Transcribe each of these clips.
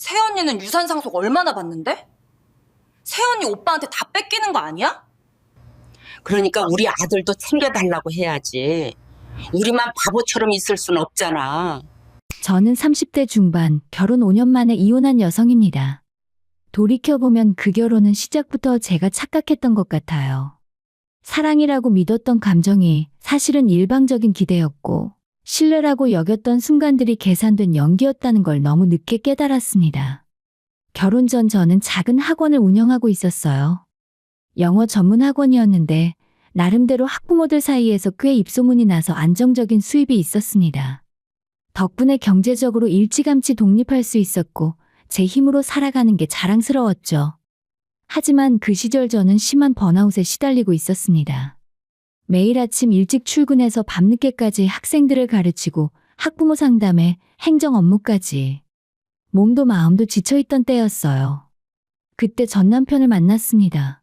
새언니는 유산 상속 얼마나 받는데? 새언니 오빠한테 다 뺏기는 거 아니야? 그러니까 우리 아들도 챙겨달라고 해야지. 우리만 바보처럼 있을 순 없잖아. 저는 30대 중반, 결혼 5년 만에 이혼한 여성입니다. 돌이켜보면 그 결혼은 시작부터 제가 착각했던 것 같아요. 사랑이라고 믿었던 감정이 사실은 일방적인 기대였고, 신뢰라고 여겼던 순간들이 계산된 연기였다는 걸 너무 늦게 깨달았습니다. 결혼 전 저는 작은 학원을 운영하고 있었어요. 영어 전문 학원이었는데 나름대로 학부모들 사이에서 꽤 입소문이 나서 안정적인 수입이 있었습니다. 덕분에 경제적으로 일찌감치 독립할 수 있었고 제 힘으로 살아가는 게 자랑스러웠죠. 하지만 그 시절 저는 심한 번아웃에 시달리고 있었습니다. 매일 아침 일찍 출근해서 밤늦게까지 학생들을 가르치고 학부모 상담에 행정 업무까지. 몸도 마음도 지쳐있던 때였어요. 그때 전 남편을 만났습니다.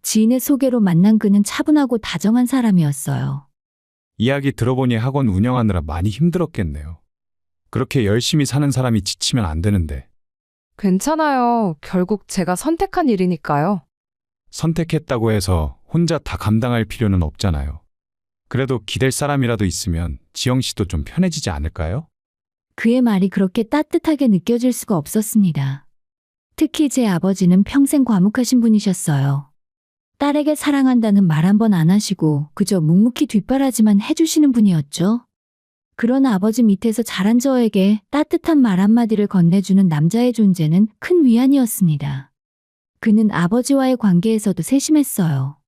지인의 소개로 만난 그는 차분하고 다정한 사람이었어요. 이야기 들어보니 학원 운영하느라 많이 힘들었겠네요. 그렇게 열심히 사는 사람이 지치면 안 되는데. 괜찮아요. 결국 제가 선택한 일이니까요. 선택했다고 해서 혼자 다 감당할 필요는 없잖아요. 그래도 기댈 사람이라도 있으면 지영 씨도 좀 편해지지 않을까요? 그의 말이 그렇게 따뜻하게 느껴질 수가 없었습니다. 특히 제 아버지는 평생 과묵하신 분이셨어요. 딸에게 사랑한다는 말 한 번 안 하시고 그저 묵묵히 뒷바라지만 해주시는 분이었죠. 그런 아버지 밑에서 자란 저에게 따뜻한 말 한마디를 건네주는 남자의 존재는 큰 위안이었습니다. 그는 아버지와의 관계에서도 세심했어요.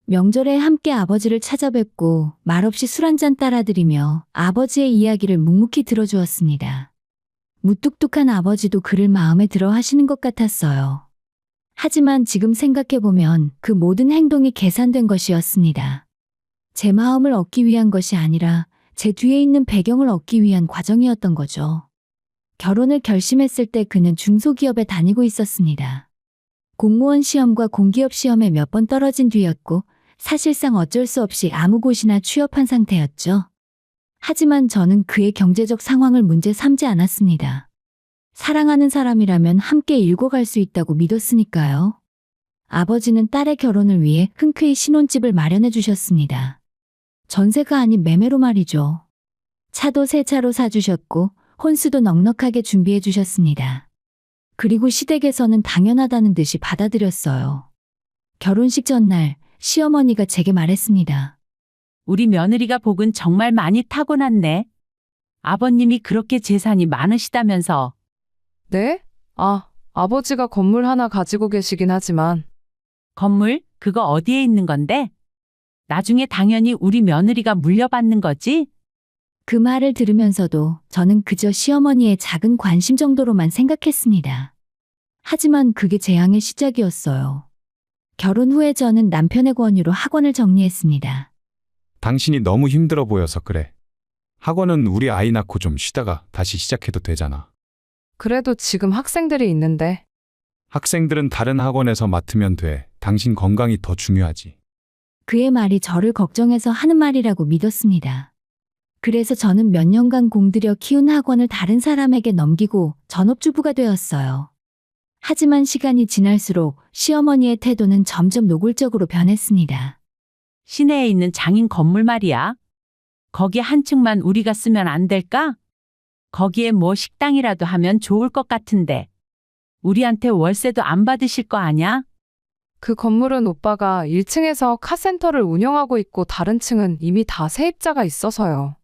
명절에 함께 아버지를 찾아뵙고 말없이 술 한잔 따라드리며 아버지의 이야기를 묵묵히 들어주었습니다. 무뚝뚝한 아버지도 그를 마음에 들어 하시는 것 같았어요. 하지만 지금 생각해보면 그 모든 행동이 계산된 것이었습니다. 제 마음을 얻기 위한 것이 아니라 제 뒤에 있는 배경을 얻기 위한 과정이었던 거죠. 결혼을 결심했을 때 그는 중소기업에 다니고 있었습니다. 공무원 시험과 공기업 시험에 몇 번 떨어진 뒤였고 사실상 어쩔 수 없이 아무 곳이나 취업한 상태였죠. 하지만 저는 그의 경제적 상황을 문제 삼지 않았습니다. 사랑하는 사람이라면 함께 일궈갈 수 있다고 믿었으니까요. 아버지는 딸의 결혼을 위해 흔쾌히 신혼집을 마련해 주셨습니다. 전세가 아닌 매매로 말이죠. 차도 새 차로 사주셨고 혼수도 넉넉하게 준비해 주셨습니다. 그리고 시댁에서는 당연하다는 듯이 받아들였어요. 결혼식 전날 시어머니가 제게 말했습니다. 우리 며느리가 복은 정말 많이 타고났네. 아버님이 그렇게 재산이 많으시다면서. 네? 아버지가 건물 하나 가지고 계시긴 하지만. 건물? 그거 어디에 있는 건데? 나중에 당연히 우리 며느리가 물려받는 거지? 그 말을 들으면서도 저는 그저 시어머니의 작은 관심 정도로만 생각했습니다. 하지만 그게 재앙의 시작이었어요. 결혼 후에 저는 남편의 권유로 학원을 정리했습니다. 당신이 너무 힘들어 보여서 그래. 학원은 우리 아이 낳고 좀 쉬다가 다시 시작해도 되잖아. 그래도 지금 학생들이 있는데. 학생들은 다른 학원에서 맡으면 돼. 당신 건강이 더 중요하지. 그의 말이 저를 걱정해서 하는 말이라고 믿었습니다. 그래서 저는 몇 년간 공들여 키운 학원을 다른 사람에게 넘기고 전업주부가 되었어요. 하지만 시간이 지날수록 시어머니의 태도는 점점 노골적으로 변했습니다. 시내에 있는 장인 건물 말이야. 거기 한 층만 우리가 쓰면 안 될까? 거기에 뭐 식당이라도 하면 좋을 것 같은데. 우리한테 월세도 안 받으실 거 아냐? 그 건물은 오빠가 1층에서 카센터를 운영하고 있고 다른 층은 이미 다 세입자가 있어서요.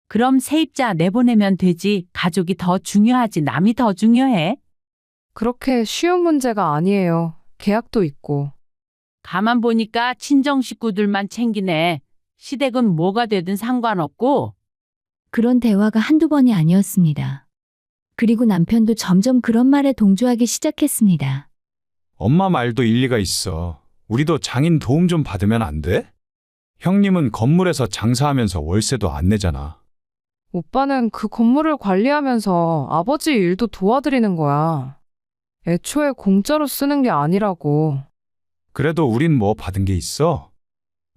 그럼 세입자 내보내면 되지. 가족이 더 중요하지 남이 더 중요해? 그렇게 쉬운 문제가 아니에요. 계약도 있고. 가만 보니까 친정 식구들만 챙기네. 시댁은 뭐가 되든 상관없고. 그런 대화가 한두 번이 아니었습니다. 그리고 남편도 점점 그런 말에 동조하기 시작했습니다. 엄마 말도 일리가 있어. 우리도 장인 도움 좀 받으면 안 돼? 형님은 건물에서 장사하면서 월세도 안 내잖아. 오빠는 그 건물을 관리하면서 아버지 일도 도와드리는 거야. 애초에 공짜로 쓰는 게 아니라고. 그래도 우린 뭐 받은 게 있어?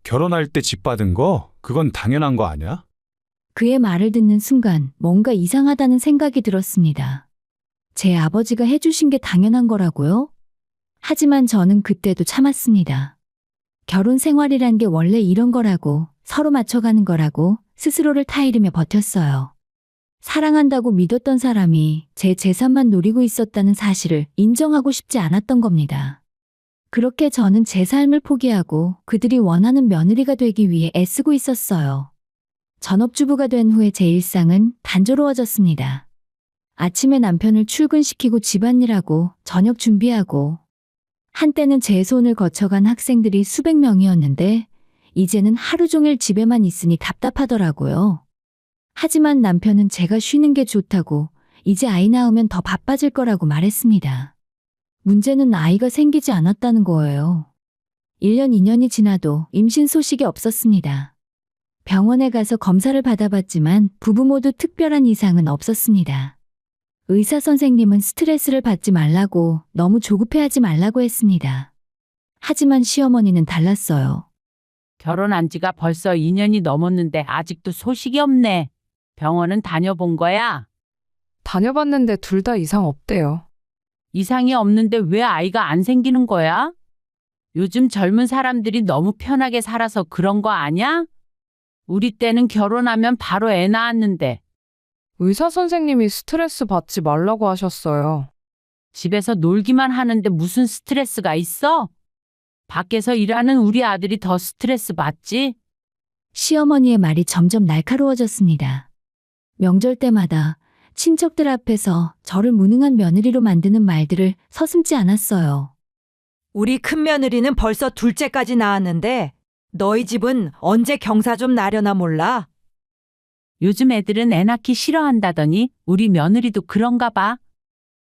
결혼할 때 집 받은 거? 그건 당연한 거 아니야? 그의 말을 듣는 순간 뭔가 이상하다는 생각이 들었습니다. 제 아버지가 해주신 게 당연한 거라고요? 하지만 저는 그때도 참았습니다. 결혼 생활이란 게 원래 이런 거라고, 서로 맞춰가는 거라고 스스로를 타이르며 버텼어요. 사랑한다고 믿었던 사람이 제 재산만 노리고 있었다는 사실을 인정하고 싶지 않았던 겁니다. 그렇게 저는 제 삶을 포기하고 그들이 원하는 며느리가 되기 위해 애쓰고 있었어요. 전업주부가 된 후에 제 일상은 단조로워졌습니다. 아침에 남편을 출근시키고 집안일하고 저녁 준비하고, 한때는 제 손을 거쳐간 학생들이 수백 명이었는데 이제는 하루 종일 집에만 있으니 답답하더라고요. 하지만 남편은 제가 쉬는 게 좋다고, 이제 아이 낳으면 더 바빠질 거라고 말했습니다. 문제는 아이가 생기지 않았다는 거예요. 1년, 2년이 지나도 임신 소식이 없었습니다. 병원에 가서 검사를 받아봤지만 부부 모두 특별한 이상은 없었습니다. 의사 선생님은 스트레스를 받지 말라고, 너무 조급해하지 말라고 했습니다. 하지만 시어머니는 달랐어요. 결혼한 지가 벌써 2년이 넘었는데 아직도 소식이 없네. 병원은 다녀본 거야? 다녀봤는데 둘 다 이상 없대요. 이상이 없는데 왜 아이가 안 생기는 거야? 요즘 젊은 사람들이 너무 편하게 살아서 그런 거 아냐? 우리 때는 결혼하면 바로 애 낳았는데. 의사 선생님이 스트레스 받지 말라고 하셨어요. 집에서 놀기만 하는데 무슨 스트레스가 있어? 밖에서 일하는 우리 아들이 더 스트레스 받지? 시어머니의 말이 점점 날카로워졌습니다. 명절 때마다 친척들 앞에서 저를 무능한 며느리로 만드는 말들을 서슴지 않았어요. 우리 큰며느리는 벌써 둘째까지 낳았는데 너희 집은 언제 경사 좀 나려나 몰라? 요즘 애들은 애 낳기 싫어한다더니 우리 며느리도 그런가 봐.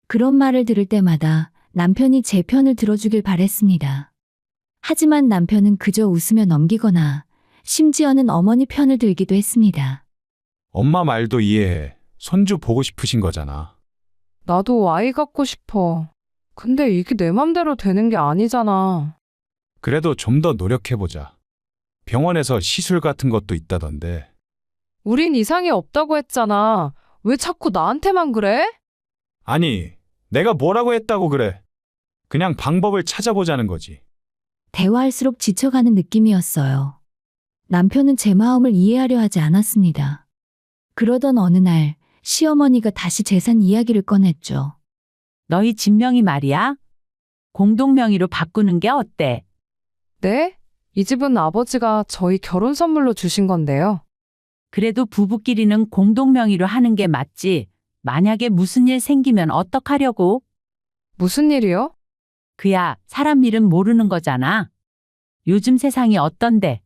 그런 말을 들을 때마다 남편이 제 편을 들어주길 바랬습니다. 하지만 남편은 그저 웃으며 넘기거나 심지어는 어머니 편을 들기도 했습니다. 엄마 말도 이해해. 손주 보고 싶으신 거잖아. 나도 아이 갖고 싶어. 근데 이게 내 맘대로 되는 게 아니잖아. 그래도 좀 더 노력해보자. 병원에서 시술 같은 것도 있다던데. 우린 이상이 없다고 했잖아. 왜 자꾸 나한테만 그래? 아니, 내가 뭐라고 했다고 그래. 그냥 방법을 찾아보자는 거지. 대화할수록 지쳐가는 느낌이었어요. 남편은 제 마음을 이해하려 하지 않았습니다. 그러던 어느 날 시어머니가 다시 재산 이야기를 꺼냈죠. 너희 집 명의 말이야? 공동명의로 바꾸는 게 어때? 네? 이 집은 아버지가 저희 결혼 선물로 주신 건데요. 그래도 부부끼리는 공동명의로 하는 게 맞지. 만약에 무슨 일 생기면 어떡하려고? 무슨 일이요? 그야 사람 일은 모르는 거잖아. 요즘 세상이 어떤데?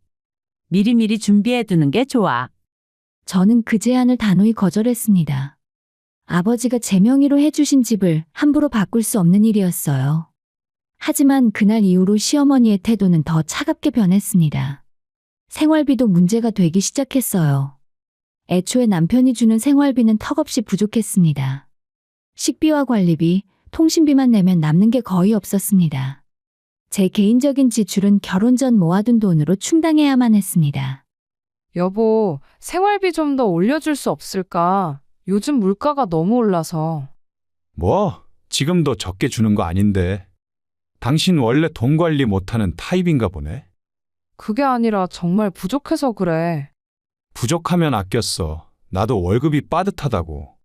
미리미리 준비해 두는 게 좋아. 저는 그 제안을 단호히 거절했습니다. 아버지가 제 명의로 해주신 집을 함부로 바꿀 수 없는 일이었어요. 하지만 그날 이후로 시어머니의 태도는 더 차갑게 변했습니다. 생활비도 문제가 되기 시작했어요. 애초에 남편이 주는 생활비는 턱없이 부족했습니다. 식비와 관리비, 통신비만 내면 남는 게 거의 없었습니다. 제 개인적인 지출은 결혼 전 모아둔 돈으로 충당해야만 했습니다. 여보, 생활비 좀 더 올려줄 수 없을까? 요즘 물가가 너무 올라서. 뭐, 지금도 적게 주는 거 아닌데. 당신 원래 돈 관리 못하는 타입인가 보네. 그게 아니라 정말 부족해서 그래. 부족하면 아꼈어. 나도 월급이 빠듯하다고.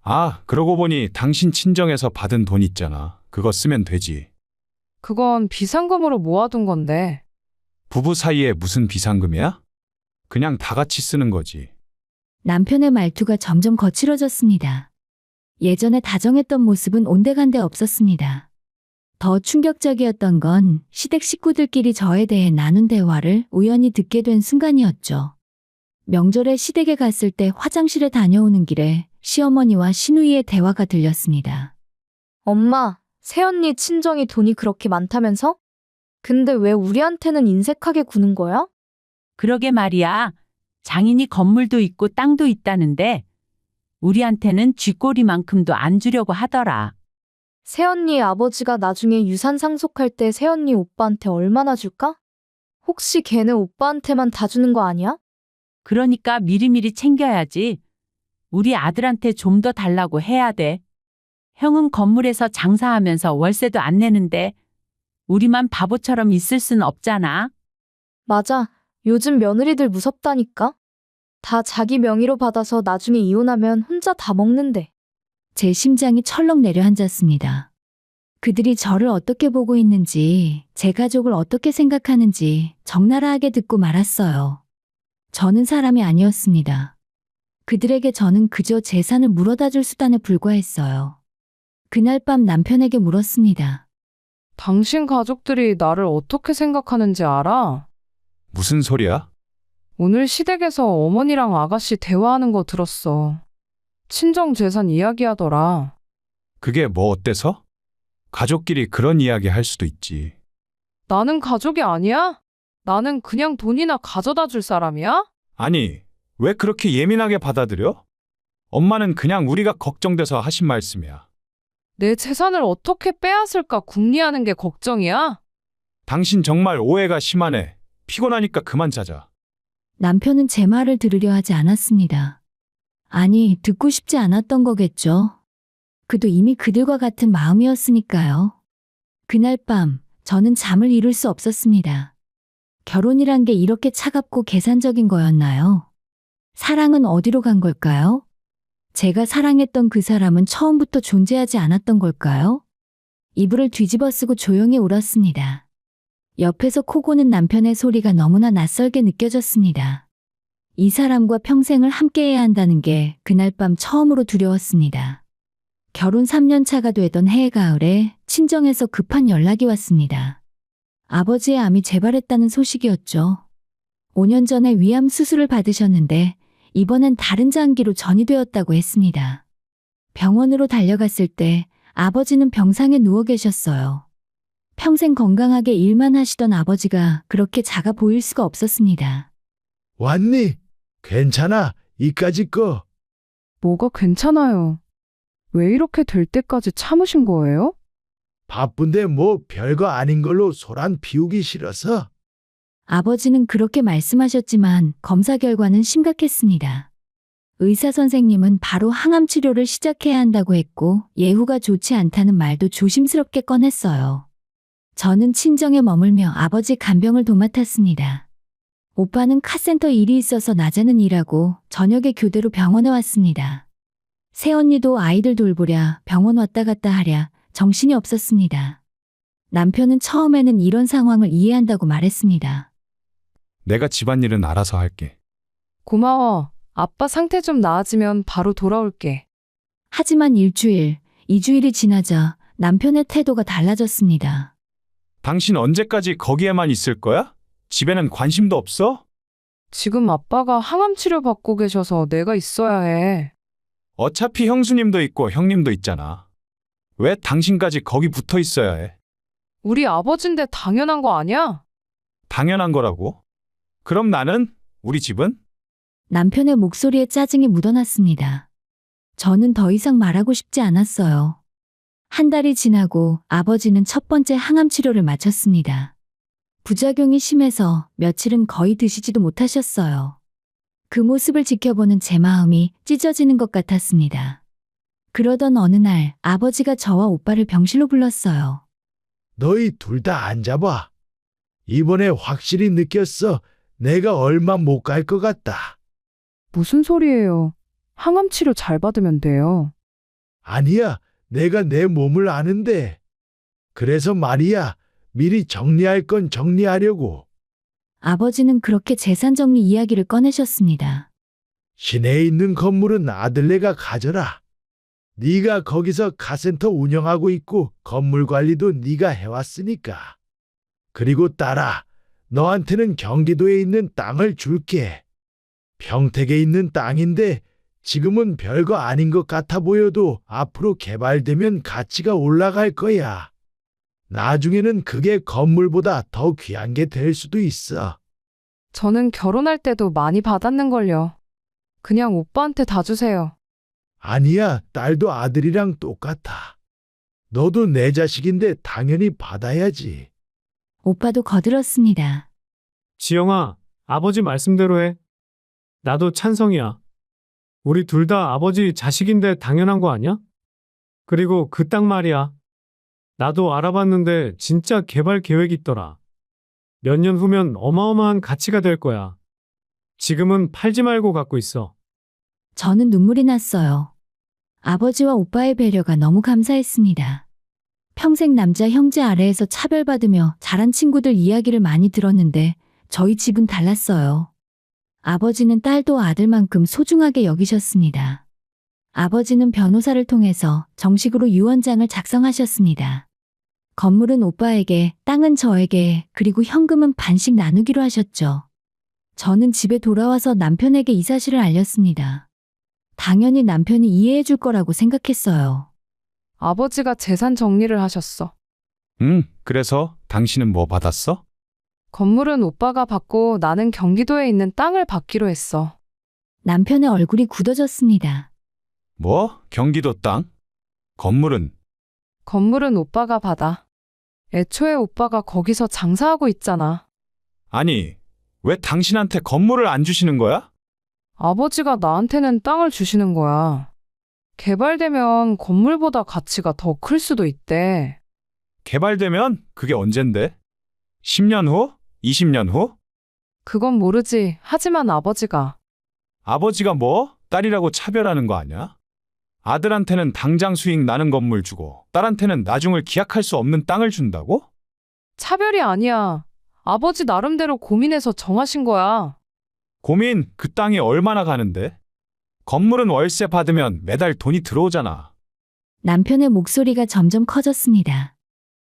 아, 그러고 보니 당신 친정에서 받은 돈 있잖아. 그거 쓰면 되지. 그건 비상금으로 모아둔 건데. 부부 사이에 무슨 비상금이야? 그냥 다 같이 쓰는 거지. 남편의 말투가 점점 거칠어졌습니다. 예전에 다정했던 모습은 온데간데 없었습니다. 더 충격적이었던 건 시댁 식구들끼리 저에 대해 나눈 대화를 우연히 듣게 된 순간이었죠. 명절에 시댁에 갔을 때 화장실에 다녀오는 길에 시어머니와 시누이의 대화가 들렸습니다. 엄마, 새언니 친정이 돈이 그렇게 많다면서? 근데 왜 우리한테는 인색하게 구는 거야? 그러게 말이야. 장인이 건물도 있고 땅도 있다는데 우리한테는 쥐꼬리만큼도 안 주려고 하더라. 새언니 아버지가 나중에 유산 상속할 때 새언니 오빠한테 얼마나 줄까? 혹시 걔네 오빠한테만 다 주는 거 아니야? 그러니까 미리미리 챙겨야지. 우리 아들한테 좀 더 달라고 해야 돼. 형은 건물에서 장사하면서 월세도 안 내는데 우리만 바보처럼 있을 순 없잖아. 맞아. 요즘 며느리들 무섭다니까. 다 자기 명의로 받아서 나중에 이혼하면 혼자 다 먹는데. 제 심장이 철렁 내려앉았습니다. 그들이 저를 어떻게 보고 있는지, 제 가족을 어떻게 생각하는지 적나라하게 듣고 말았어요. 저는 사람이 아니었습니다. 그들에게 저는 그저 재산을 물어다 줄 수단에 불과했어요. 그날 밤 남편에게 물었습니다. 당신 가족들이 나를 어떻게 생각하는지 알아? 무슨 소리야? 오늘 시댁에서 어머니랑 아가씨 대화하는 거 들었어. 친정 재산 이야기하더라. 그게 뭐 어때서? 가족끼리 그런 이야기 할 수도 있지. 나는 가족이 아니야? 나는 그냥 돈이나 가져다 줄 사람이야? 아니, 왜 그렇게 예민하게 받아들여? 엄마는 그냥 우리가 걱정돼서 하신 말씀이야. 내 재산을 어떻게 빼앗을까 궁리하는 게 걱정이야? 당신 정말 오해가 심하네. 피곤하니까 그만 자자. 남편은 제 말을 들으려 하지 않았습니다. 아니, 듣고 싶지 않았던 거겠죠. 그도 이미 그들과 같은 마음이었으니까요. 그날 밤, 저는 잠을 이룰 수 없었습니다. 결혼이란 게 이렇게 차갑고 계산적인 거였나요? 사랑은 어디로 간 걸까요? 제가 사랑했던 그 사람은 처음부터 존재하지 않았던 걸까요? 이불을 뒤집어 쓰고 조용히 울었습니다. 옆에서 코 고는 남편의 소리가 너무나 낯설게 느껴졌습니다. 이 사람과 평생을 함께해야 한다는 게 그날 밤 처음으로 두려웠습니다. 결혼 3년 차가 되던 해의 가을에 친정에서 급한 연락이 왔습니다. 아버지의 암이 재발했다는 소식이었죠. 5년 전에 위암 수술을 받으셨는데 이번엔 다른 장기로 전이되었다고 했습니다. 병원으로 달려갔을 때 아버지는 병상에 누워 계셨어요. 평생 건강하게 일만 하시던 아버지가 그렇게 작아 보일 수가 없었습니다. 왔니? 괜찮아. 이까짓 거. 뭐가 괜찮아요. 왜 이렇게 될 때까지 참으신 거예요? 바쁜데 뭐 별거 아닌 걸로 소란 피우기 싫어서. 아버지는 그렇게 말씀하셨지만 검사 결과는 심각했습니다. 의사 선생님은 바로 항암 치료를 시작해야 한다고 했고 예후가 좋지 않다는 말도 조심스럽게 꺼냈어요. 저는 친정에 머물며 아버지 간병을 도맡았습니다. 오빠는 카센터 일이 있어서 낮에는 일하고 저녁에 교대로 병원에 왔습니다. 새언니도 아이들 돌보랴 병원 왔다 갔다 하랴 정신이 없었습니다. 남편은 처음에는 이런 상황을 이해한다고 말했습니다. 내가 집안일은 알아서 할게. 고마워. 아빠 상태 좀 나아지면 바로 돌아올게. 하지만 일주일, 2주일이 지나자 남편의 태도가 달라졌습니다. 당신 언제까지 거기에만 있을 거야? 집에는 관심도 없어? 지금 아빠가 항암 치료 받고 계셔서 내가 있어야 해. 어차피 형수님도 있고 형님도 있잖아. 왜 당신까지 거기 붙어 있어야 해? 우리 아버지인데 당연한 거 아니야? 당연한 거라고? 그럼 나는? 우리 집은? 남편의 목소리에 짜증이 묻어났습니다. 저는 더 이상 말하고 싶지 않았어요. 한 달이 지나고 아버지는 첫 번째 항암 치료를 마쳤습니다. 부작용이 심해서 며칠은 거의 드시지도 못하셨어요. 그 모습을 지켜보는 제 마음이 찢어지는 것 같았습니다. 그러던 어느 날 아버지가 저와 오빠를 병실로 불렀어요. 너희 둘 다 앉아봐. 이번에 확실히 느꼈어. 내가 얼마 못 갈 것 같다. 무슨 소리예요? 항암 치료 잘 받으면 돼요. 아니야. 내가 내 몸을 아는데. 그래서 말이야. 미리 정리할 건 정리하려고. 아버지는 그렇게 재산 정리 이야기를 꺼내셨습니다. 시내에 있는 건물은 아들네가 가져라. 네가 거기서 카센터 운영하고 있고 건물 관리도 네가 해왔으니까. 그리고 딸아, 너한테는 경기도에 있는 땅을 줄게. 평택에 있는 땅인데 지금은 별거 아닌 것 같아 보여도 앞으로 개발되면 가치가 올라갈 거야. 나중에는 그게 건물보다 더 귀한 게 될 수도 있어. 저는 결혼할 때도 많이 받았는걸요. 그냥 오빠한테 다 주세요. 아니야, 딸도 아들이랑 똑같아. 너도 내 자식인데 당연히 받아야지. 오빠도 거들었습니다. 지영아, 아버지 말씀대로 해. 나도 찬성이야. 우리 둘 다 아버지 자식인데 당연한 거 아니야? 그리고 그 땅 말이야. 나도 알아봤는데 진짜 개발 계획이 있더라. 몇 년 후면 어마어마한 가치가 될 거야. 지금은 팔지 말고 갖고 있어. 저는 눈물이 났어요. 아버지와 오빠의 배려가 너무 감사했습니다. 평생 남자 형제 아래에서 차별받으며 자란 친구들 이야기를 많이 들었는데 저희 집은 달랐어요. 아버지는 딸도 아들만큼 소중하게 여기셨습니다. 아버지는 변호사를 통해서 정식으로 유언장을 작성하셨습니다. 건물은 오빠에게, 땅은 저에게, 그리고 현금은 반씩 나누기로 하셨죠. 저는 집에 돌아와서 남편에게 이 사실을 알렸습니다. 당연히 남편이 이해해 줄 거라고 생각했어요. 아버지가 재산 정리를 하셨어. 그래서 당신은 뭐 받았어? 건물은 오빠가 받고 나는 경기도에 있는 땅을 받기로 했어. 남편의 얼굴이 굳어졌습니다. 뭐? 경기도 땅? 건물은? 건물은 오빠가 받아. 애초에 오빠가 거기서 장사하고 있잖아. 아니, 왜 당신한테 건물을 안 주시는 거야? 아버지가 나한테는 땅을 주시는 거야. 개발되면 건물보다 가치가 더 클 수도 있대. 개발되면 그게 언젠데? 10년 후? 20년 후? 그건 모르지. 하지만 아버지가. 아버지가 뭐? 딸이라고 차별하는 거 아니야? 아들한테는 당장 수익 나는 건물 주고 딸한테는 나중을 기약할 수 없는 땅을 준다고? 차별이 아니야. 아버지 나름대로 고민해서 정하신 거야. 고민, 그 땅이 얼마나 가는데? 건물은 월세 받으면 매달 돈이 들어오잖아. 남편의 목소리가 점점 커졌습니다.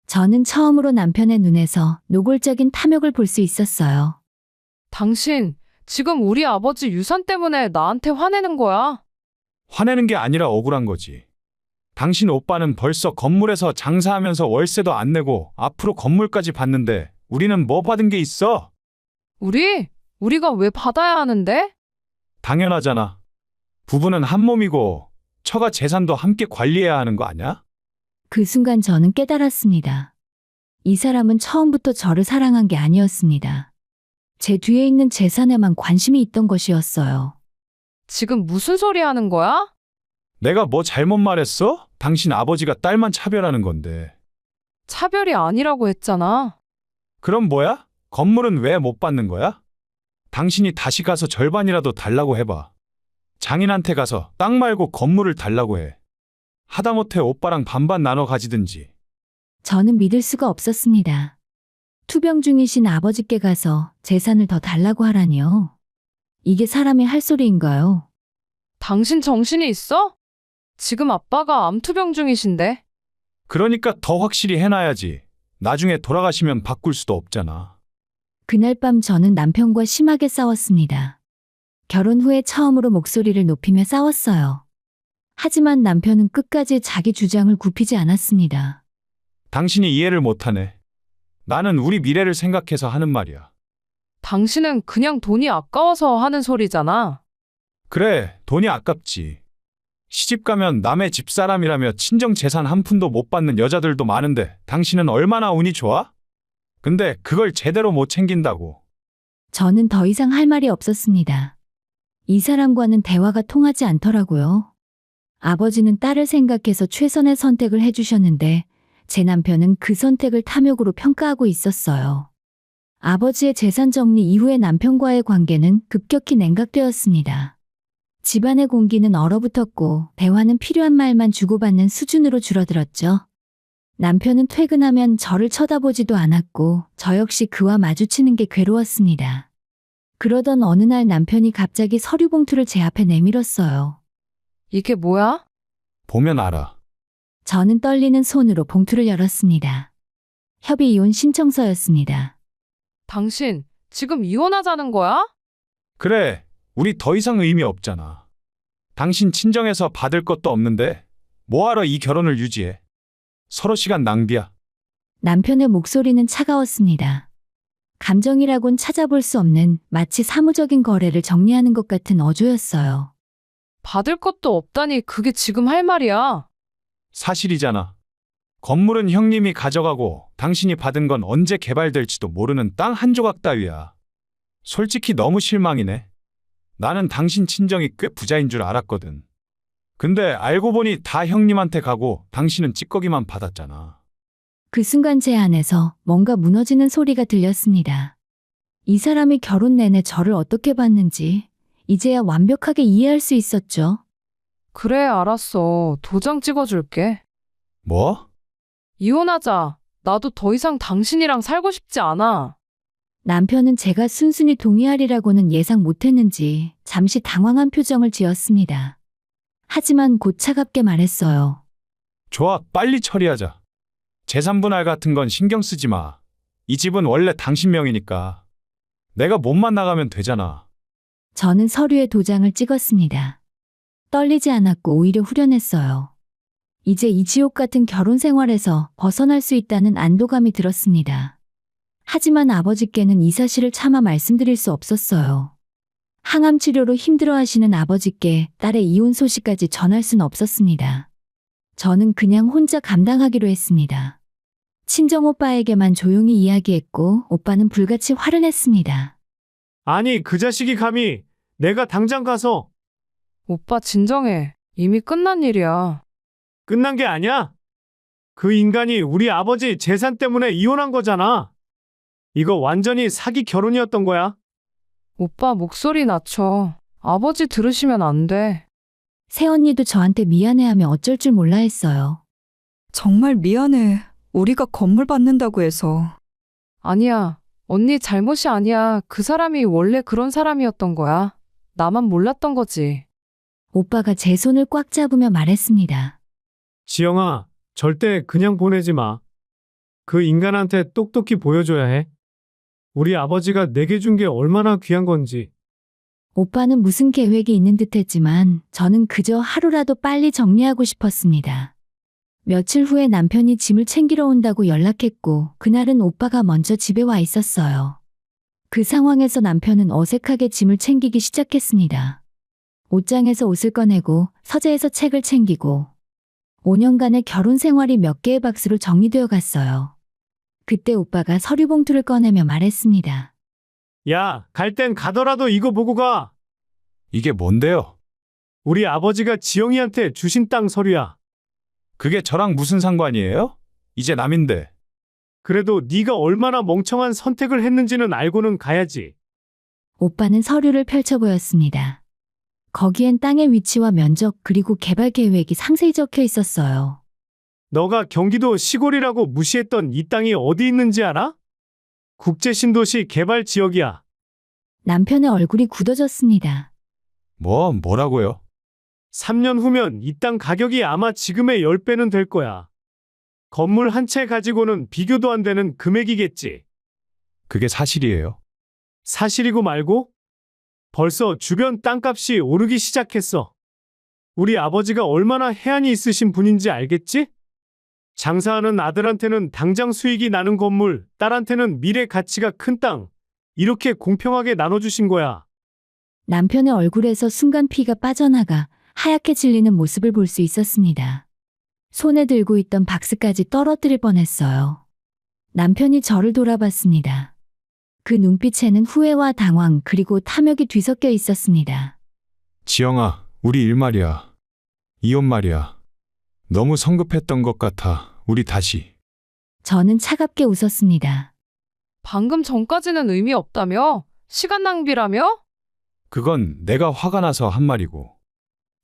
저는 처음으로 남편의 눈에서 노골적인 탐욕을 볼 수 있었어요. 당신, 지금 우리 아버지 유산 때문에 나한테 화내는 거야. 화내는 게 아니라 억울한 거지. 당신 오빠는 벌써 건물에서 장사하면서 월세도 안 내고 앞으로 건물까지 받는데 우리는 뭐 받은 게 있어? 우리가 왜 받아야 하는데? 당연하잖아. 부부는 한 몸이고 처가 재산도 함께 관리해야 하는 거 아니야? 그 순간 저는 깨달았습니다. 이 사람은 처음부터 저를 사랑한 게 아니었습니다. 제 뒤에 있는 재산에만 관심이 있던 것이었어요. 지금 무슨 소리 하는 거야? 내가 뭐 잘못 말했어? 당신 아버지가 딸만 차별하는 건데. 차별이 아니라고 했잖아. 그럼 뭐야? 건물은 왜 못 받는 거야? 당신이 다시 가서 절반이라도 달라고 해봐. 장인한테 가서 땅 말고 건물을 달라고 해. 하다못해 오빠랑 반반 나눠 가지든지. 저는 믿을 수가 없었습니다. 투병 중이신 아버지께 가서 재산을 더 달라고 하라니요. 이게 사람이 할 소리인가요? 당신 정신이 있어? 지금 아빠가 암투병 중이신데. 그러니까 더 확실히 해놔야지. 나중에 돌아가시면 바꿀 수도 없잖아. 그날 밤 저는 남편과 심하게 싸웠습니다. 결혼 후에 처음으로 목소리를 높이며 싸웠어요. 하지만 남편은 끝까지 자기 주장을 굽히지 않았습니다. 당신이 이해를 못하네. 나는 우리 미래를 생각해서 하는 말이야. 당신은 그냥 돈이 아까워서 하는 소리잖아. 그래, 돈이 아깝지. 시집가면 남의 집사람이라며 친정 재산 한 푼도 못 받는 여자들도 많은데 당신은 얼마나 운이 좋아? 근데 그걸 제대로 못 챙긴다고. 저는 더 이상 할 말이 없었습니다. 이 사람과는 대화가 통하지 않더라고요. 아버지는 딸을 생각해서 최선의 선택을 해주셨는데 제 남편은 그 선택을 탐욕으로 평가하고 있었어요. 아버지의 재산 정리 이후에 남편과의 관계는 급격히 냉각되었습니다. 집안의 공기는 얼어붙었고 대화는 필요한 말만 주고받는 수준으로 줄어들었죠. 남편은 퇴근하면 저를 쳐다보지도 않았고 저 역시 그와 마주치는 게 괴로웠습니다. 그러던 어느 날 남편이 갑자기 서류 봉투를 제 앞에 내밀었어요. 이게 뭐야? 보면 알아. 저는 떨리는 손으로 봉투를 열었습니다. 협의 이혼 신청서였습니다. 당신, 지금 이혼하자는 거야? 그래, 우리 더 이상 의미 없잖아. 당신 친정에서 받을 것도 없는데 뭐하러 이 결혼을 유지해? 서로 시간 낭비야. 남편의 목소리는 차가웠습니다. 감정이라곤 찾아볼 수 없는 마치 사무적인 거래를 정리하는 것 같은 어조였어요. 받을 것도 없다니 그게 지금 할 말이야. 사실이잖아. 건물은 형님이 가져가고 당신이 받은 건 언제 개발될지도 모르는 땅 한 조각 따위야. 솔직히 너무 실망이네. 나는 당신 친정이 꽤 부자인 줄 알았거든. 근데 알고 보니 다 형님한테 가고 당신은 찌꺼기만 받았잖아. 그 순간 제 안에서 뭔가 무너지는 소리가 들렸습니다. 이 사람이 결혼 내내 저를 어떻게 봤는지 이제야 완벽하게 이해할 수 있었죠. 그래, 알았어. 도장 찍어줄게. 뭐? 이혼하자. 나도 더 이상 당신이랑 살고 싶지 않아. 남편은 제가 순순히 동의하리라고는 예상 못했는지 잠시 당황한 표정을 지었습니다. 하지만 곧 차갑게 말했어요. 좋아, 빨리 처리하자. 재산 분할 같은 건 신경 쓰지 마. 이 집은 원래 당신 명이니까. 내가 몸만 나가면 되잖아. 저는 서류에 도장을 찍었습니다. 떨리지 않았고 오히려 후련했어요. 이제 이 지옥 같은 결혼 생활에서 벗어날 수 있다는 안도감이 들었습니다. 하지만 아버지께는 이 사실을 차마 말씀드릴 수 없었어요. 항암 치료로 힘들어하시는 아버지께 딸의 이혼 소식까지 전할 순 없었습니다. 저는 그냥 혼자 감당하기로 했습니다. 친정오빠에게만 조용히 이야기했고 오빠는 불같이 화를 냈습니다. 아니, 그 자식이 감히 내가 당장 가서. 오빠 진정해. 이미 끝난 일이야. 끝난 게 아니야. 그 인간이 우리 아버지 재산 때문에 이혼한 거잖아. 이거 완전히 사기 결혼이었던 거야. 오빠 목소리 낮춰. 아버지 들으시면 안 돼. 새언니도 저한테 미안해하며 어쩔 줄 몰라 했어요. 정말 미안해. 우리가 건물 받는다고 해서. 아니야. 언니 잘못이 아니야. 그 사람이 원래 그런 사람이었던 거야. 나만 몰랐던 거지. 오빠가 제 손을 꽉 잡으며 말했습니다. 지영아, 절대 그냥 보내지 마. 그 인간한테 똑똑히 보여줘야 해. 우리 아버지가 내게 준 게 얼마나 귀한 건지. 오빠는 무슨 계획이 있는 듯 했지만 저는 그저 하루라도 빨리 정리하고 싶었습니다. 며칠 후에 남편이 짐을 챙기러 온다고 연락했고 그날은 오빠가 먼저 집에 와 있었어요. 그 상황에서 남편은 어색하게 짐을 챙기기 시작했습니다. 옷장에서 옷을 꺼내고 서재에서 책을 챙기고 5년간의 결혼 생활이 몇 개의 박스로 정리되어 갔어요. 그때 오빠가 서류 봉투를 꺼내며 말했습니다. 야, 갈 땐 가더라도 이거 보고 가. 이게 뭔데요? 우리 아버지가 지영이한테 주신 땅 서류야. 그게 저랑 무슨 상관이에요? 이제 남인데. 그래도 네가 얼마나 멍청한 선택을 했는지는 알고는 가야지. 오빠는 서류를 펼쳐 보였습니다. 거기엔 땅의 위치와 면적 그리고 개발 계획이 상세히 적혀 있었어요. 너가 경기도 시골이라고 무시했던 이 땅이 어디 있는지 알아? 국제신도시 개발 지역이야. 남편의 얼굴이 굳어졌습니다. 뭐라고요? 3년 후면 이 땅 가격이 아마 지금의 10배는 될 거야. 건물 한 채 가지고는 비교도 안 되는 금액이겠지. 그게 사실이에요. 사실이고 말고? 벌써 주변 땅값이 오르기 시작했어. 우리 아버지가 얼마나 해안이 있으신 분인지 알겠지? 장사하는 아들한테는 당장 수익이 나는 건물, 딸한테는 미래 가치가 큰 땅, 이렇게 공평하게 나눠주신 거야. 남편의 얼굴에서 순간 피가 빠져나가 하얗게 질리는 모습을 볼 수 있었습니다. 손에 들고 있던 박스까지 떨어뜨릴 뻔했어요. 남편이 저를 돌아봤습니다. 그 눈빛에는 후회와 당황 그리고 탐욕이 뒤섞여 있었습니다. 지영아, 우리 일 말이야. 이혼 말이야. 너무 성급했던 것 같아. 우리 다시. 저는 차갑게 웃었습니다. 방금 전까지는 의미 없다며? 시간 낭비라며? 그건 내가 화가 나서 한 말이고.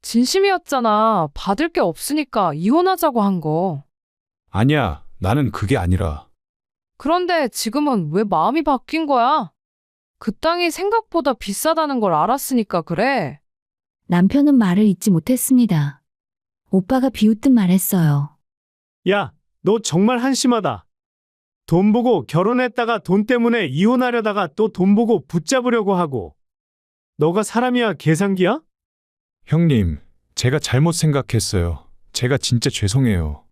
진심이었잖아. 받을 게 없으니까 이혼하자고 한 거. 아니야, 나는 그게 아니라. 그런데 지금은 왜 마음이 바뀐 거야? 그 땅이 생각보다 비싸다는 걸 알았으니까 그래. 남편은 말을 잇지 못했습니다. 오빠가 비웃듯 말했어요. 야, 너 정말 한심하다. 돈 보고 결혼했다가 돈 때문에 이혼하려다가 또 돈 보고 붙잡으려고 하고. 너가 사람이야, 계산기야? 형님, 제가 잘못 생각했어요. 제가 진짜 죄송해요.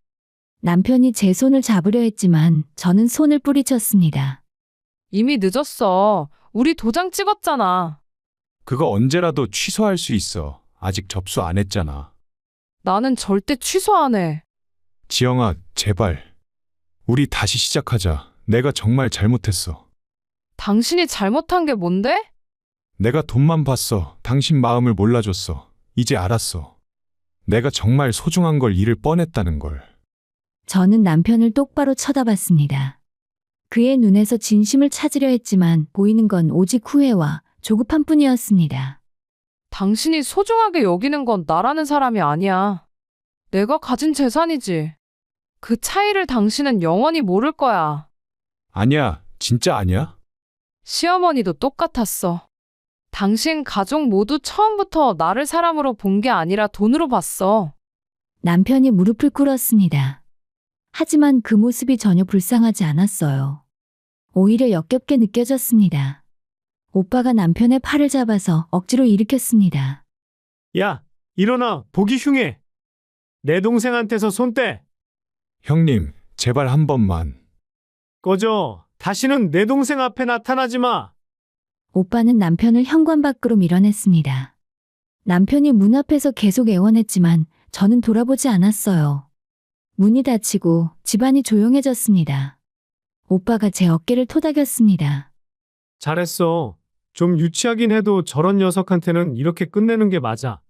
남편이 제 손을 잡으려 했지만 저는 손을 뿌리쳤습니다. 이미 늦었어. 우리 도장 찍었잖아. 그거 언제라도 취소할 수 있어. 아직 접수 안 했잖아. 나는 절대 취소 안 해. 지영아, 제발. 우리 다시 시작하자. 내가 정말 잘못했어. 당신이 잘못한 게 뭔데? 내가 돈만 봤어. 당신 마음을 몰라줬어. 이제 알았어. 내가 정말 소중한 걸 잃을 뻔했다는 걸. 저는 남편을 똑바로 쳐다봤습니다. 그의 눈에서 진심을 찾으려 했지만 보이는 건 오직 후회와 조급한 뿐이었습니다. 당신이 소중하게 여기는 건 나라는 사람이 아니야. 내가 가진 재산이지. 그 차이를 당신은 영원히 모를 거야. 아니야, 진짜 아니야? 시어머니도 똑같았어. 당신 가족 모두 처음부터 나를 사람으로 본 게 아니라 돈으로 봤어. 남편이 무릎을 꿇었습니다. 하지만 그 모습이 전혀 불쌍하지 않았어요. 오히려 역겹게 느껴졌습니다. 오빠가 남편의 팔을 잡아서 억지로 일으켰습니다. 야, 일어나. 보기 흉해. 내 동생한테서 손 떼. 형님, 제발 한 번만. 꺼져. 다시는 내 동생 앞에 나타나지 마. 오빠는 남편을 현관 밖으로 밀어냈습니다. 남편이 문 앞에서 계속 애원했지만 저는 돌아보지 않았어요. 문이 닫히고 집안이 조용해졌습니다. 오빠가 제 어깨를 토닥였습니다. 잘했어. 좀 유치하긴 해도 저런 녀석한테는 이렇게 끝내는 게 맞아.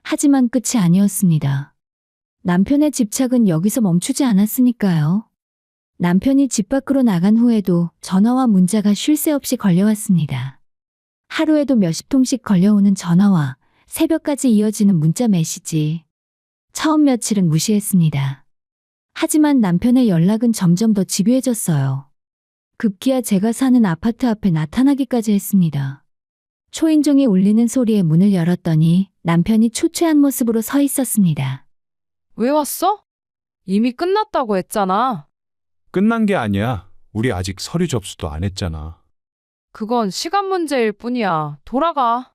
하지만 끝이 아니었습니다. 남편의 집착은 여기서 멈추지 않았으니까요. 남편이 집 밖으로 나간 후에도 전화와 문자가 쉴 새 없이 걸려왔습니다. 하루에도 몇십 통씩 걸려오는 전화와 새벽까지 이어지는 문자 메시지. 처음 며칠은 무시했습니다. 하지만 남편의 연락은 점점 더 집요해졌어요. 급기야 제가 사는 아파트 앞에 나타나기까지 했습니다. 초인종이 울리는 소리에 문을 열었더니 남편이 초췌한 모습으로 서 있었습니다. 왜 왔어? 이미 끝났다고 했잖아. 끝난 게 아니야. 우리 아직 서류 접수도 안 했잖아. 그건 시간 문제일 뿐이야. 돌아가.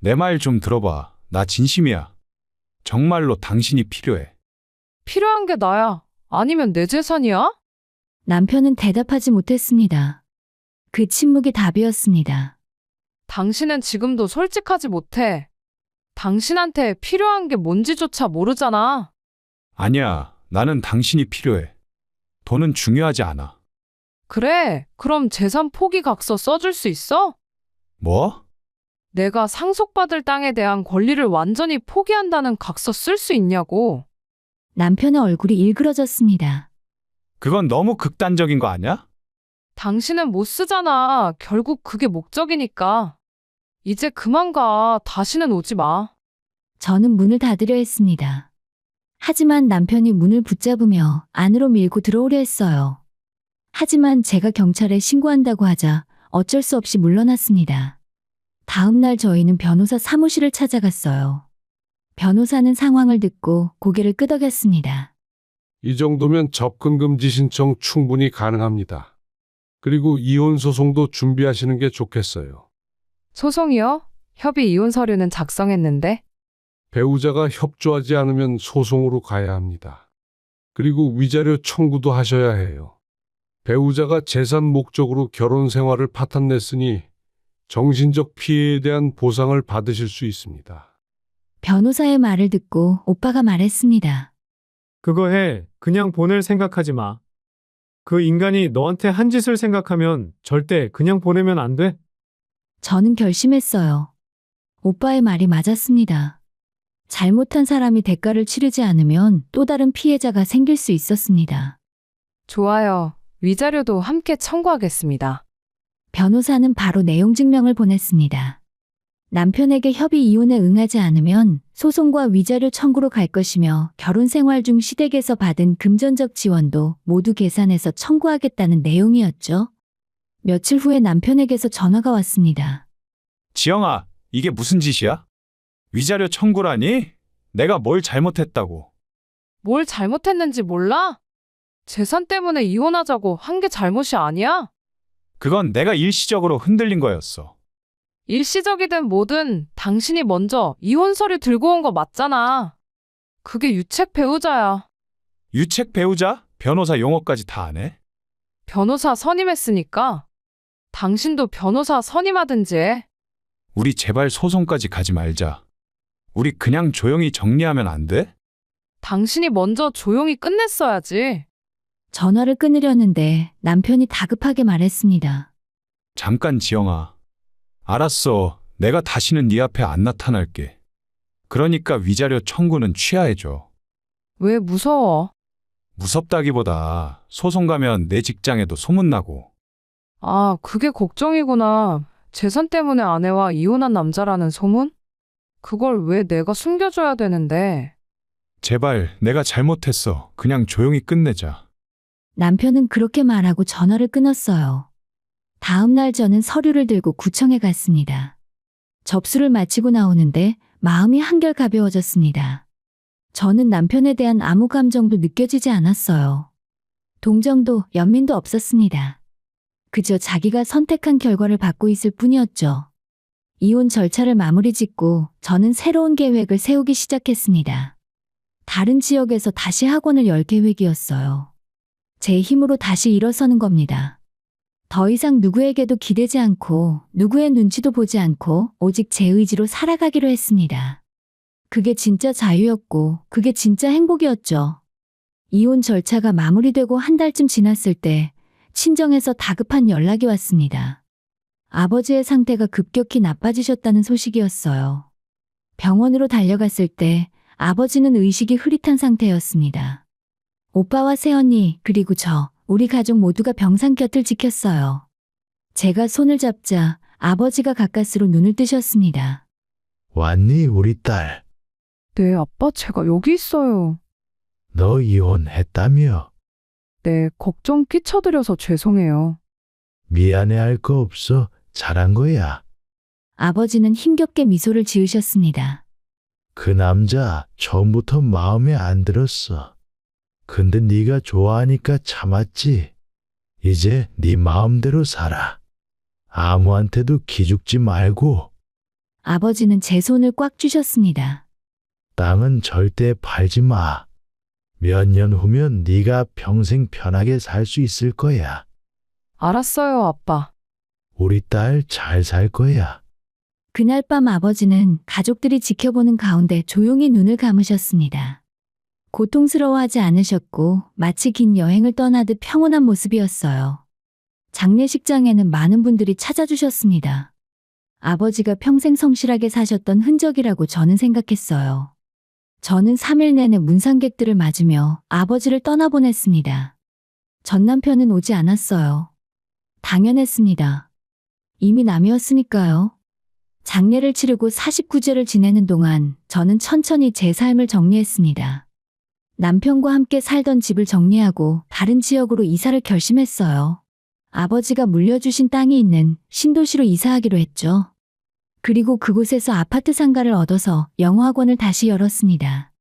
내 말 좀 들어봐. 나 진심이야. 정말로 당신이 필요해. 필요한 게 나야. 아니면 내 재산이야? 남편은 대답하지 못했습니다. 그 침묵이 답이었습니다. 당신은 지금도 솔직하지 못해. 당신한테 필요한 게 뭔지조차 모르잖아. 아니야. 나는 당신이 필요해. 돈은 중요하지 않아. 그래, 그럼 재산 포기 각서 써줄 수 있어? 뭐? 내가 상속받을 땅에 대한 권리를 완전히 포기한다는 각서 쓸 수 있냐고. 남편의 얼굴이 일그러졌습니다. 그건 너무 극단적인 거 아니야? 당신은 못 쓰잖아. 결국 그게 목적이니까. 이제 그만 가. 다시는 오지 마. 저는 문을 닫으려 했습니다. 하지만 남편이 문을 붙잡으며 안으로 밀고 들어오려 했어요. 하지만 제가 경찰에 신고한다고 하자 어쩔 수 없이 물러났습니다. 다음 날 저희는 변호사 사무실을 찾아갔어요. 변호사는 상황을 듣고 고개를 끄덕였습니다. 이 정도면 접근금지 신청 충분히 가능합니다. 그리고 이혼 소송도 준비하시는 게 좋겠어요. 소송이요? 협의 이혼 서류는 작성했는데. 배우자가 협조하지 않으면 소송으로 가야 합니다. 그리고 위자료 청구도 하셔야 해요. 배우자가 재산 목적으로 결혼 생활을 파탄냈으니 정신적 피해에 대한 보상을 받으실 수 있습니다. 변호사의 말을 듣고 오빠가 말했습니다. 그거 해. 그냥 보낼 생각하지 마. 그 인간이 너한테 한 짓을 생각하면 절대 그냥 보내면 안 돼. 저는 결심했어요. 오빠의 말이 맞았습니다. 잘못한 사람이 대가를 치르지 않으면 또 다른 피해자가 생길 수 있었습니다. 좋아요. 위자료도 함께 청구하겠습니다. 변호사는 바로 내용 증명을 보냈습니다. 남편에게 협의 이혼에 응하지 않으면 소송과 위자료 청구로 갈 것이며 결혼 생활 중 시댁에서 받은 금전적 지원도 모두 계산해서 청구하겠다는 내용이었죠. 며칠 후에 남편에게서 전화가 왔습니다. 지영아, 이게 무슨 짓이야? 위자료 청구라니? 내가 뭘 잘못했다고. 뭘 잘못했는지 몰라? 재산 때문에 이혼하자고 한 게 잘못이 아니야? 그건 내가 일시적으로 흔들린 거였어. 일시적이든 뭐든 당신이 먼저 이혼 서류 들고 온 거 맞잖아. 그게 유책 배우자야. 유책 배우자? 변호사 용어까지 다 아네? 변호사 선임했으니까 당신도 변호사 선임하든지 해. 우리 제발 소송까지 가지 말자. 우리 그냥 조용히 정리하면 안 돼? 당신이 먼저 조용히 끝냈어야지. 전화를 끊으려는데 남편이 다급하게 말했습니다. 잠깐 지영아. 알았어. 내가 다시는 네 앞에 안 나타날게. 그러니까 위자료 청구는 취하해줘. 왜 무서워? 무섭다기보다 소송 가면 내 직장에도 소문나고. 아, 그게 걱정이구나. 재산 때문에 아내와 이혼한 남자라는 소문? 그걸 왜 내가 숨겨줘야 되는데? 제발 내가 잘못했어. 그냥 조용히 끝내자. 남편은 그렇게 말하고 전화를 끊었어요. 다음 날 저는 서류를 들고 구청에 갔습니다. 접수를 마치고 나오는데 마음이 한결 가벼워졌습니다. 저는 남편에 대한 아무 감정도 느껴지지 않았어요. 동정도 연민도 없었습니다. 그저 자기가 선택한 결과를 받고 있을 뿐이었죠. 이혼 절차를 마무리 짓고 저는 새로운 계획을 세우기 시작했습니다. 다른 지역에서 다시 학원을 열 계획이었어요. 제 힘으로 다시 일어서는 겁니다. 더 이상 누구에게도 기대지 않고 누구의 눈치도 보지 않고 오직 제 의지로 살아가기로 했습니다. 그게 진짜 자유였고 그게 진짜 행복이었죠. 이혼 절차가 마무리되고 한 달쯤 지났을 때 친정에서 다급한 연락이 왔습니다. 아버지의 상태가 급격히 나빠지셨다는 소식이었어요. 병원으로 달려갔을 때 아버지는 의식이 흐릿한 상태였습니다. 오빠와 새언니 그리고 우리 가족 모두가 병상 곁을 지켰어요. 제가 손을 잡자 아버지가 가까스로 눈을 뜨셨습니다. 왔니, 우리 딸? 네, 아빠, 제가 여기 있어요. 너 이혼했다며? 네, 걱정 끼쳐드려서 죄송해요. 미안해할 거 없어. 잘한 거야. 아버지는 힘겹게 미소를 지으셨습니다. 그 남자 처음부터 마음에 안 들었어. 근데 네가 좋아하니까 참았지. 이제 네 마음대로 살아. 아무한테도 기죽지 말고. 아버지는 제 손을 꽉 쥐셨습니다. 땅은 절대 팔지 마. 몇 년 후면 네가 평생 편하게 살 수 있을 거야. 알았어요, 아빠. 우리 딸 잘 살 거야. 그날 밤 아버지는 가족들이 지켜보는 가운데 조용히 눈을 감으셨습니다. 고통스러워하지 않으셨고 마치 긴 여행을 떠나듯 평온한 모습이었어요. 장례식장에는 많은 분들이 찾아주셨습니다. 아버지가 평생 성실하게 사셨던 흔적이라고 저는 생각했어요. 저는 3일 내내 문상객들을 맞으며 아버지를 떠나보냈습니다. 전 남편은 오지 않았어요. 당연했습니다. 이미 남이었으니까요. 장례를 치르고 49제를 지내는 동안 저는 천천히 제 삶을 정리했습니다. 남편과 함께 살던 집을 정리하고 다른 지역으로 이사를 결심했어요. 아버지가 물려주신 땅이 있는 신도시로 이사하기로 했죠. 그리고 그곳에서 아파트 상가를 얻어서 영어학원을 다시 열었습니다.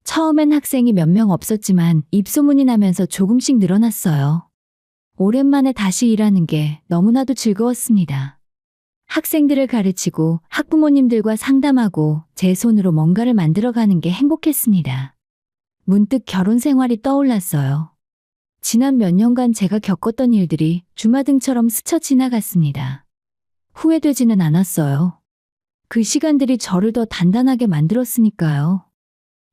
처음엔 학생이 몇 명 없었지만 입소문이 나면서 조금씩 늘어났어요. 오랜만에 다시 일하는 게 너무나도 즐거웠습니다. 학생들을 가르치고 학부모님들과 상담하고 제 손으로 뭔가를 만들어가는 게 행복했습니다. 문득 결혼 생활이 떠올랐어요. 지난 몇 년간 제가 겪었던 일들이 주마등처럼 스쳐 지나갔습니다. 후회되지는 않았어요. 그 시간들이 저를 더 단단하게 만들었으니까요.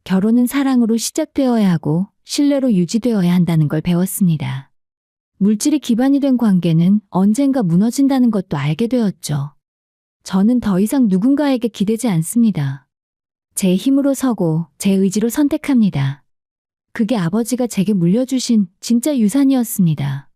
결혼은 사랑으로 시작되어야 하고 신뢰로 유지되어야 한다는 걸 배웠습니다. 물질이 기반이 된 관계는 언젠가 무너진다는 것도 알게 되었죠. 저는 더 이상 누군가에게 기대지 않습니다. 제 힘으로 서고 제 의지로 선택합니다. 그게 아버지가 제게 물려주신 진짜 유산이었습니다.